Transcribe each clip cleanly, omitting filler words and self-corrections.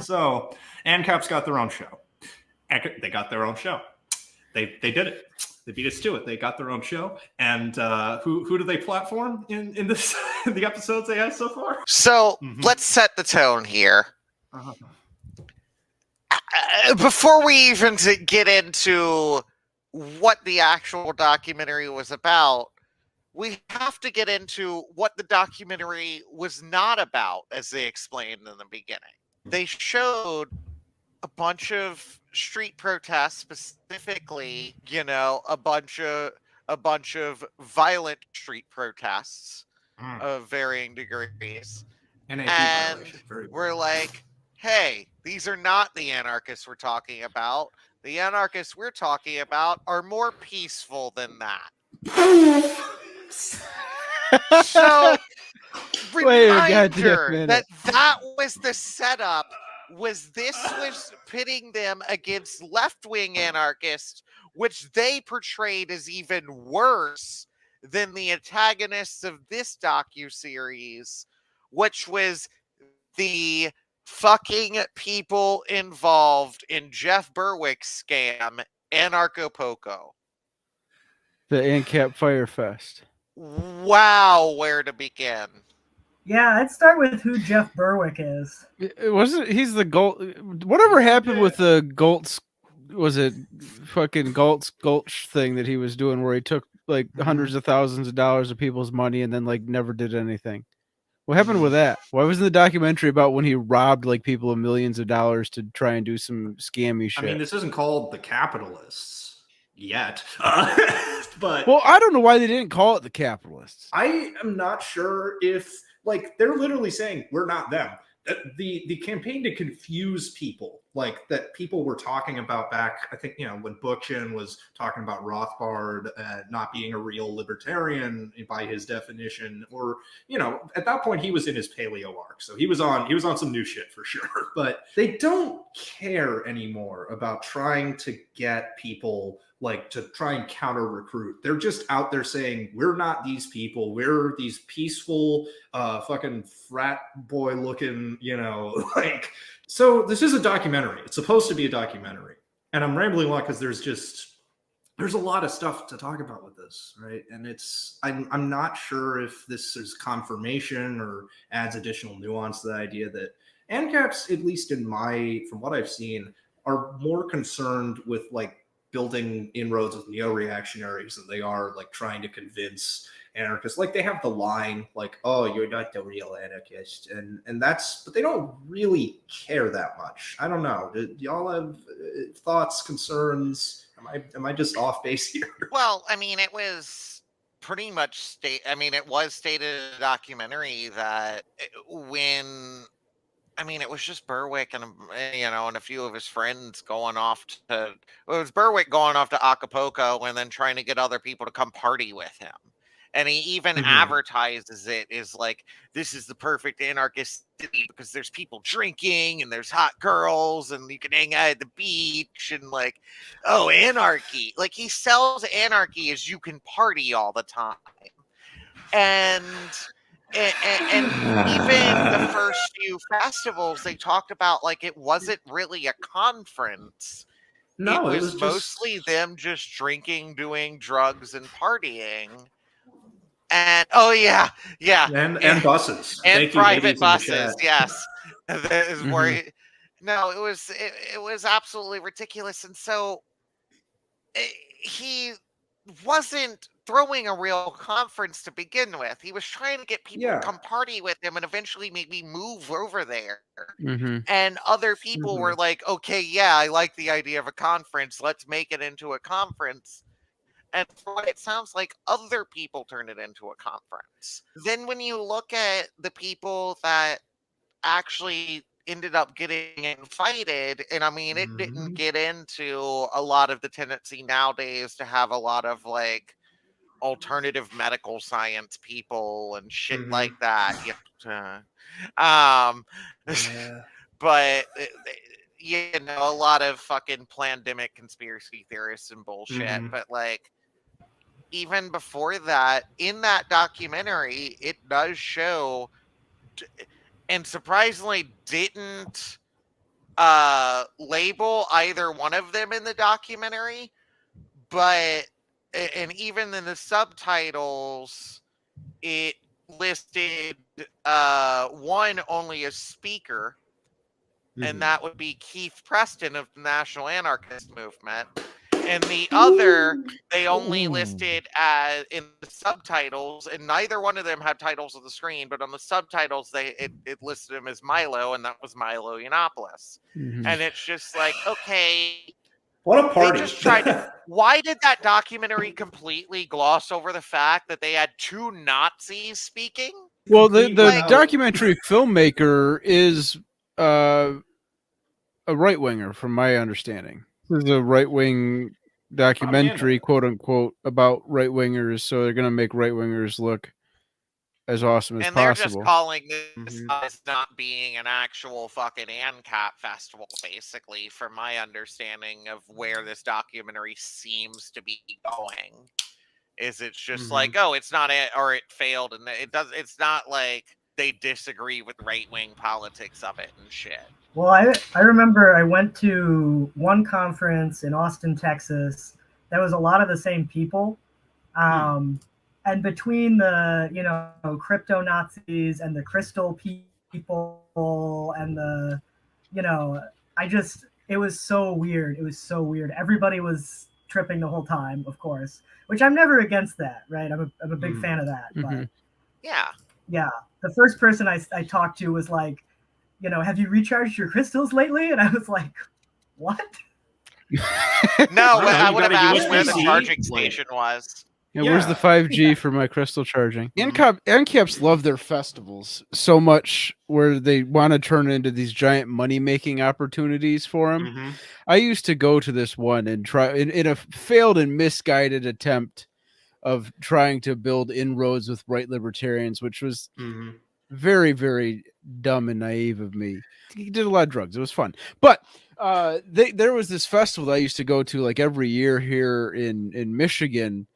So, ANCAP's got their own show. They got their own show. They did it. They beat us to it. They got their own show. And who do they platform in this in the episodes they have so far? So let's set the tone here. Before we even get into what the actual documentary was about, we have to get into what the documentary was not about, as they explained in the beginning. They showed a bunch of street protests, specifically, a bunch of violent street protests of varying degrees. And we're like, hey, these are not the anarchists we're talking about. The anarchists we're talking about are more peaceful than that. So, reminder that was the setup. This was pitting them against left-wing anarchists, which they portrayed as even worse than the antagonists of this docuseries, which was the fucking people involved in Jeff Berwick's scam, Anarcho-Poco. The ANCAP Firefest. Wow, where to begin? Yeah, I'd start with who Jeff Berwick is. He's the Gold. Whatever happened with the Goltz? Was it fucking Gulch thing that he was doing, where he took like hundreds of thousands of dollars of people's money and then like never did anything? What happened with that? Why wasn't the documentary about when he robbed like people of millions of dollars to try and do some scammy shit? I mean, this isn't called The Capitalists yet. But well, I don't know why they didn't call it The Capitalists. I am not sure if, like, they're literally saying we're not them. The campaign to confuse people, like that people were talking about back, I think, when Bookchin was talking about Rothbard not being a real libertarian by his definition, or, at that point he was in his paleo arc. So he was on some new shit for sure. But they don't care anymore about trying to get people to try and counter recruit. They're just out there saying, we're not these people. We're these peaceful, fucking frat boy looking, so this is a documentary. It's supposed to be a documentary. And I'm rambling a lot because there's a lot of stuff to talk about with this, right? And I'm not sure if this is confirmation or adds additional nuance to the idea that ANCAPs, at least from what I've seen, are more concerned with building inroads with neo-reactionaries than they are trying to convince anarchists. They have the line oh, you're not the real anarchist, and that's, but they don't really care that much. I don't know. Do y'all have thoughts, concerns? Am I just off base here? Well, I mean, it was pretty much it was stated in the documentary that it was just Berwick and a few of his friends going off to. It was Berwick going off to Acapulco and then trying to get other people to come party with him. And he even advertises it as this is the perfect anarchist city because there's people drinking and there's hot girls and you can hang out at the beach and anarchy. He sells anarchy as you can party all the time. And even the first few festivals, they talked about it wasn't really a conference. No, it was mostly them just drinking, doing drugs, and partying. And and buses and private buses, yes. That is where it was absolutely ridiculous, and so he wasn't throwing a real conference to begin with. He was trying to get people to come party with him and eventually maybe move over there. And other people were like, okay, yeah, I like the idea of a conference. Let's make it into a conference. And for what it sounds like, other people turn it into a conference. Then when you look at the people that actually ended up getting invited, and it didn't get into a lot of the tendency nowadays to have a lot of alternative medical science people and shit like that. But a lot of fucking pandemic conspiracy theorists and bullshit. But even before that, in that documentary, it does show, and surprisingly didn't label either one of them in the documentary, but and even in the subtitles, it listed one only as speaker, and that would be Keith Preston of the National Anarchist Movement. And the other, they only listed as in the subtitles, and neither one of them had titles on the screen, but on the subtitles, it listed him as Milo, and that was Milo Yiannopoulos. And it's just like, okay, what a party! They just tried to. Why did that documentary completely gloss over the fact that they had two Nazis speaking? Well, the documentary filmmaker is a right winger, from my understanding. This is a right wing documentary, quote unquote, about right wingers. So they're going to make right wingers look as awesome as possible. And they're just calling this as not being an actual fucking ANCAP festival, basically, from my understanding of where this documentary seems to be going. Is it's just like, oh, it's not it, or it failed, and it's not like they disagree with right-wing politics of it and shit. Well, I remember I went to one conference in Austin, Texas. That was a lot of the same people. And between the, crypto Nazis and the crystal people and the, it was so weird. It was so weird. Everybody was tripping the whole time, of course, which I'm never against that, right? I'm a big fan of that. But yeah. The first person I talked to was like, have you recharged your crystals lately? And I was like, what? No, I would have asked where the charging station was. Yeah, where's the 5G for my crystal charging? ANCAPs love their festivals so much where they want to turn into these giant money-making opportunities for them. I used to go to this one and try in a failed and misguided attempt of trying to build inroads with right libertarians, which was very, very dumb and naive of me. He did a lot of drugs. It was fun. But there was this festival that I used to go to like every year here in Michigan,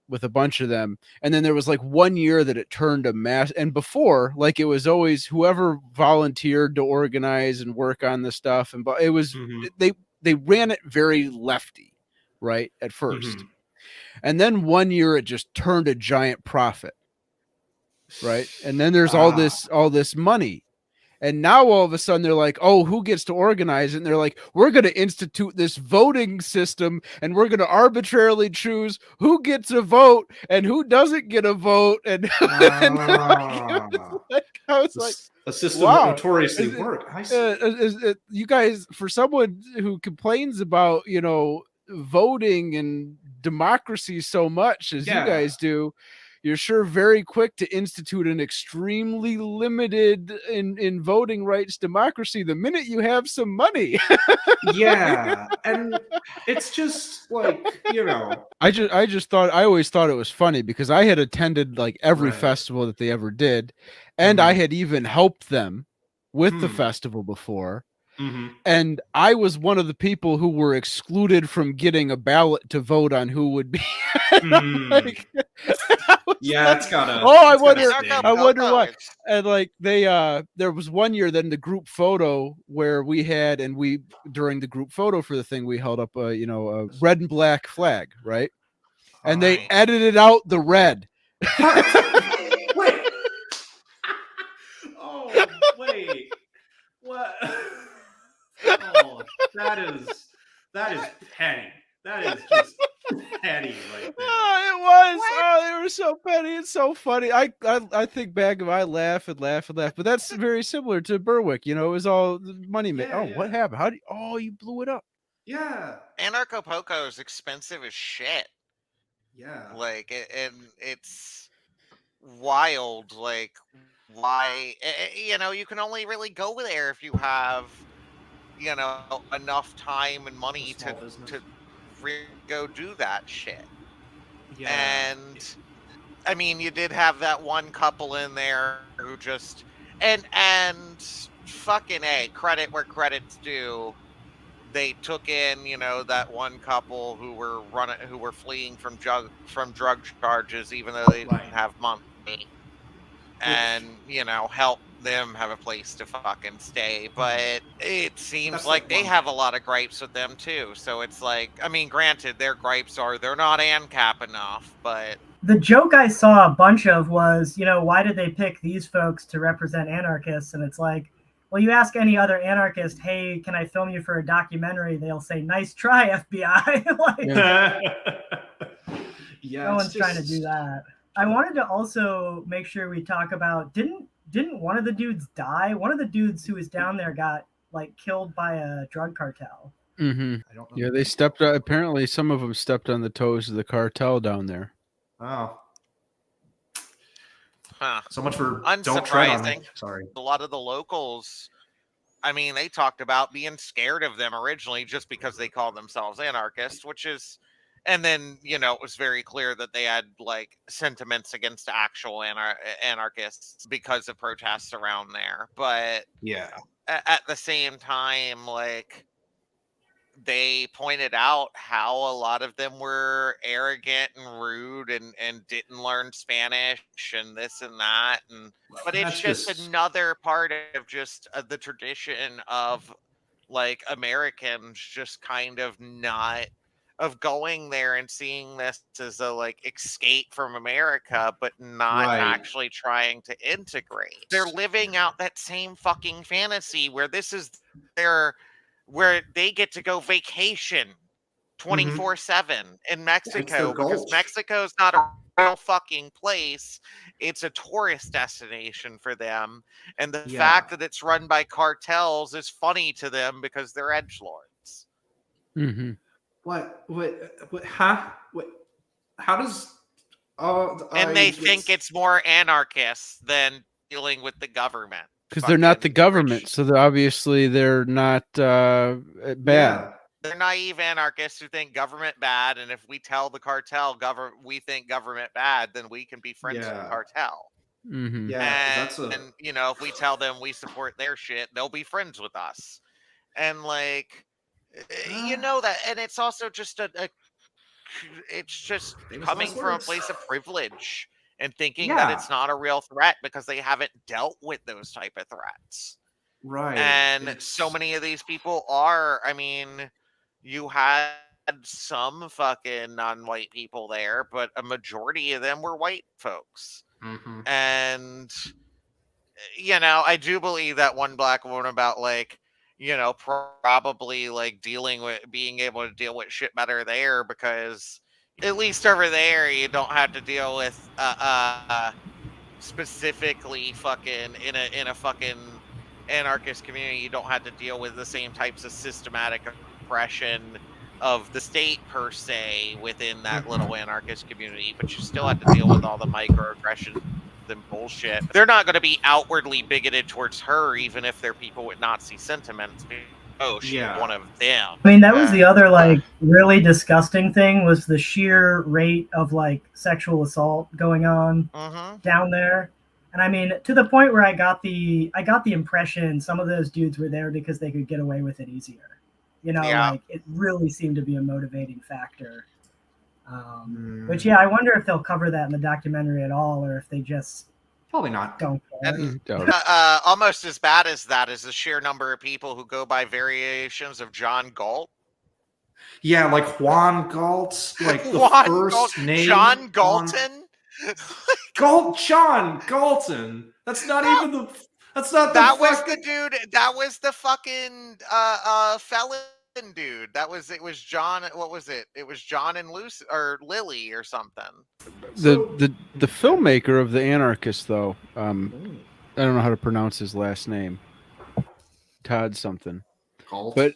with a bunch of them. And then there was like 1 year that it turned a mass. And before, like, it was always whoever volunteered to organize and work on the stuff. And it was, they ran it very lefty, right, at first. And then 1 year it just turned a giant profit, right? And then there's all this money. And now all of a sudden they're like, oh, who gets to organize it? And they're like, we're going to institute this voting system, and we're going to arbitrarily choose who gets a vote and who doesn't get a vote. And, I was like, a system that notoriously worked. I see. You guys, for someone who complains about, voting and democracy so much as you guys do, you're sure very quick to institute an extremely limited in voting rights democracy the minute you have some money. And it's just like, I always thought it was funny because I had attended like every festival that they ever did, and I had even helped them with the festival before. And I was one of the people who were excluded from getting a ballot to vote on who would be. It's gotta. I wonder what. And like there was 1 year then the group photo where we had, and during the group photo for the thing we held up a red and black flag, right? And they edited out the red. Wait. Wait. What? Oh, that is petty. That is just petty right there. It was. What? They were so petty. It's so funny. I think back and I laugh and laugh and laugh. But that's very similar to Berwick. It was all money. What happened? You blew it up. Yeah. Anarcho-Poco is expensive as shit. Yeah. Like, and it's wild. Like, why? You can only really go there if you have, enough time and money to go do that shit. Yeah. And I mean, you did have that one couple in there who just and fucking credit where credit's due. They took in, that one couple who were fleeing from drug charges, even though they didn't have money, and helped them have a place to fucking stay, but it seems like they have a lot of gripes with them too. So it's like, I mean, granted, their gripes are they're not ANCAP enough, but the joke I saw a bunch of was, why did they pick these folks to represent anarchists? And it's like, well, you ask any other anarchist, hey, can I film you for a documentary? They'll say, nice try, FBI. Yeah, no one's trying to do that. I wanted to also make sure we talk about, didn't one of the dudes die? One of the dudes who was down there got killed by a drug cartel. Mm-hmm. Yeah, they stepped. Apparently, some of them stepped on the toes of the cartel down there. Oh. Huh. So much for unsurprising. Don't tread on me. Sorry. A lot of the locals, I mean, they talked about being scared of them originally just because they called themselves anarchists, which is, and then, it was very clear that they had sentiments against actual anarchists because of protests around there. But yeah, at the same time, they pointed out how a lot of them were arrogant and rude and didn't learn Spanish and this and that. But it's just another part of just the tradition of Americans just kind of not of going there and seeing this as a escape from America, but not actually trying to integrate. They're living out that same fucking fantasy where this is where they get to go vacation 24/7 in Mexico because Mexico's not a real fucking place. It's a tourist destination for them. And the fact that it's run by cartels is funny to them because they're edgelords. Mm-hmm. What, huh? How does... and they think it's more anarchists than dealing with the government. Because they're not the government, so obviously they're not bad. Yeah. They're naive anarchists who think government bad, and if we tell the cartel we think government bad, then we can be friends with the cartel. Mm-hmm. Yeah, and if we tell them we support their shit, they'll be friends with us. And that, and it's also just it's just coming from a place of privilege and thinking that it's not a real threat because they haven't dealt with those type of threats. Right. And so many of these people are, I mean, you had some fucking non-white people there, but a majority of them were white folks. Mm-hmm. And, I do believe that one black woman about probably being able to deal with shit better there because at least over there you don't have to deal with specifically fucking in a fucking anarchist community. You don't have to deal with the same types of systematic oppression of the state per se within that little anarchist community, but you still have to deal with all the microaggressions and bullshit. They're not going to be outwardly bigoted towards her, even if they're people with Nazi sentiments. Oh, she's one of them. I mean, that was the other really disgusting thing was the sheer rate of sexual assault going on down there. And I mean, to the point where I got the impression some of those dudes were there because they could get away with it easier. It really seemed to be a motivating factor. Which, I wonder if they'll cover that in the documentary at all, or if they just probably not. Don't care. And, almost as bad as that is the sheer number of people who go by variations of John Galt. Yeah, like Juan Galt, like the first name. John Galton. John Galton. That's not even the. That's not the. That was the dude. That was the fucking felon dude. It was John. What was it? It was John and Lucy or Lily or something. The filmmaker of the Anarchists, though, I don't know how to pronounce his last name. Todd something. Galt. But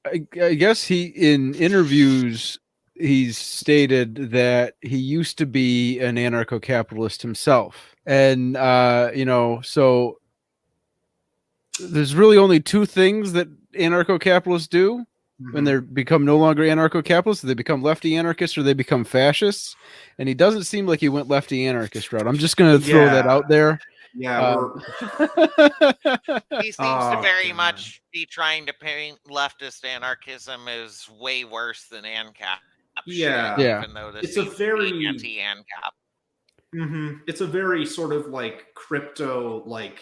I guess he in interviews he's stated that he used to be an anarcho-capitalist himself, and so there's really only two things that anarcho-capitalists do when they become no longer anarcho-capitalists. They become lefty anarchists or they become fascists, and he doesn't seem like he went lefty anarchist route. I'm just going to throw that out there. Yeah, he seems to very much be trying to paint leftist anarchism as way worse than ANCAP. Yeah, even though it's a very anti-ANCAP. It's a very sort of like crypto, like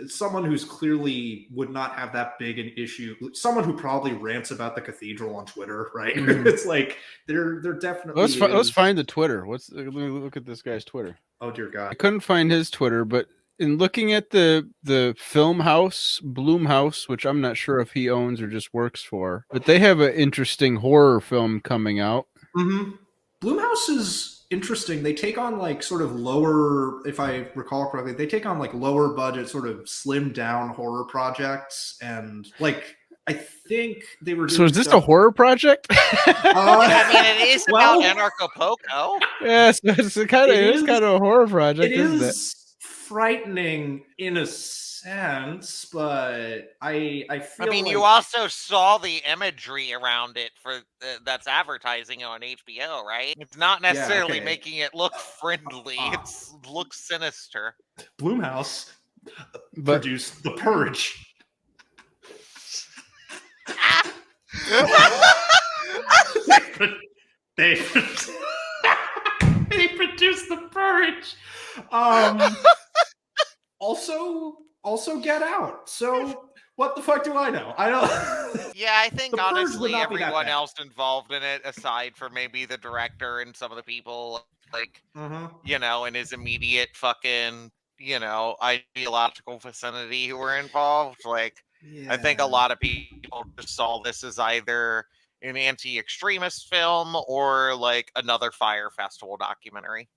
someone who's clearly would not have that big an issue. Someone who probably rants about the cathedral on Twitter, right? It's like they're definitely. Let's find the Twitter. Let me look at this guy's Twitter. Oh dear God! I couldn't find his Twitter, but in looking at the film house, Bloomhouse, which I'm not sure if he owns or just works for, but they have an interesting horror film coming out. Bloomhouse is interesting. They take on like sort of lower, if I recall correctly, they take on like lower budget, sort of slimmed down horror projects, and like I think they were. So is this a horror project? I mean, it is about Anarcho-Poco. Yes, it's kind of a horror project. Isn't it? Frightening in a sense, but I feel. I mean, you also saw the imagery around it for that's advertising on HBO, right? It's not necessarily making it look friendly. It looks sinister. Bloomhouse produced The Purge. they produced The Purge. Also Get Out. So what the fuck do I know? I don't. Yeah, I think honestly everyone else involved in it, aside from maybe the director and some of the people, like in his immediate fucking ideological vicinity who were involved. Like, I think a lot of people just saw this as either an anti-extremist film or like another Fire Festival documentary.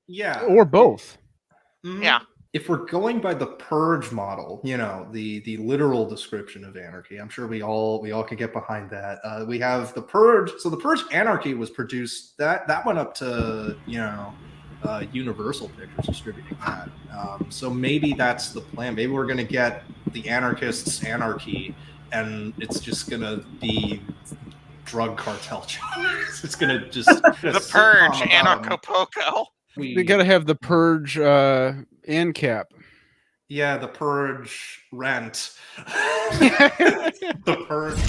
Yeah, or both. Yeah. If we're going by the Purge model, the literal description of anarchy, I'm sure we all can get behind that. We have the Purge. So the Purge Anarchy was produced. That went up to Universal Pictures distributing that. So maybe that's the plan. Maybe we're gonna get the Anarchists Anarchy, and it's just gonna be drug cartel. It's gonna just the Purge Anarcho-Poco. We gotta have the Purge ANCAP. Yeah, the Purge Rent. The Purge.